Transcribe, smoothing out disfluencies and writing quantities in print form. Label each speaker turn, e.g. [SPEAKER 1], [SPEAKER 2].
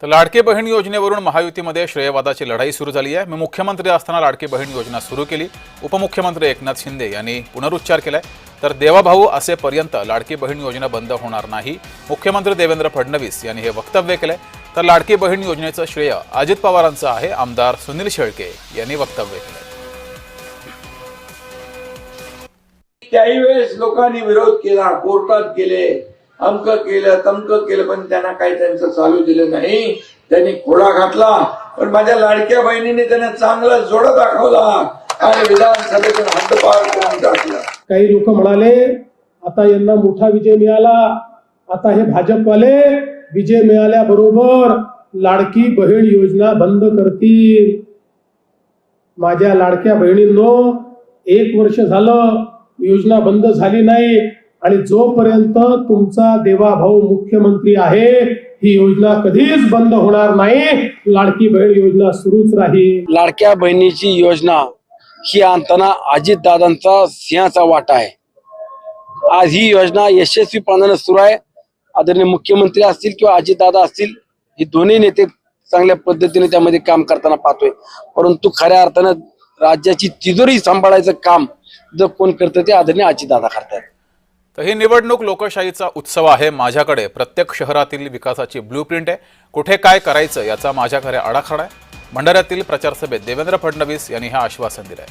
[SPEAKER 1] तर लाडकी बहीण योजनेवरून महायुतीमध्ये श्रेयवादाची लढाई सुरू झाली आहे। मी मुख्यमंत्री असताना लाडकी बहीण योजना सुरू केली। उपमुख्यमंत्री एकनाथ शिंदे यांनी पुनरुच्चार केलाय। तर देवाभाऊ असेपर्यंत लाडकी बहीण योजना बंद होणार नाही, मुख्यमंत्री देवेंद्र फडणवीस यांनी हे वक्तव्य केलंय। तर लाडकी बहीण योजनेचं श्रेय अजित पवारांचं आहे, आमदार सुनील शेळके यांनी वक्तव्य केलंय।
[SPEAKER 2] त्याही वेळेस लोकांनी विरोध केला, कोर्टात गेले, अमक केलं तमक केलं, पण त्यांना काही त्यांचं चालू दिलं नाही। त्यांनी खोडा घातला, पण माझ्या लाडक्या बहिणीने त्यांना चांगला जोडा दाखवला आणि विधानसभेतून हद्दपार करून टाकला।
[SPEAKER 3] काही लोक म्हणाले आता यांना मोठा विजय मिळाला, आता हे भाजपवाले विजय मिळाल्याबरोबर लाडकी बहीण योजना बंद करतील। माझ्या लाडक्या बहिणींनो, 1 वर्ष झालं योजना बंद झाली नाही आणि जोपर्यंत तुमचा देवाभाऊ मुख्यमंत्री आहे ही योजना कधीच बंद होणार नाही। लाडकी बहीण योजना सुरूच राहील।
[SPEAKER 4] लाडक्या बहिणीची योजना ही आणताना अजितदादांचा सिंहाचा वाटा आहे। आज ही योजना यशस्वीपणाने सुरू आहे। आदरणीय मुख्यमंत्री असतील किंवा अजितदादा असतील, हे दोन्ही नेते चांगल्या पद्धतीने त्यामध्ये काम करताना पाहतोय। परंतु खऱ्या अर्थानं राज्याची तिजोरी सांभाळायचं काम जर कोण करतं ते आदरणीय अजितदादा करतात।
[SPEAKER 1] तर ही निवडणूक लोकशाहीचा उत्सव आहे। माझ्याकडे प्रत्येक शहरातील विकासाची ब्लूप्रिंट आहे, कुठे काय करायचं याचा माझ्याकडे आराखडा आहे। भंडाऱ्यातील प्रचार सभेत देवेंद्र फडणवीस यांनी हे आश्वासन दिलंय।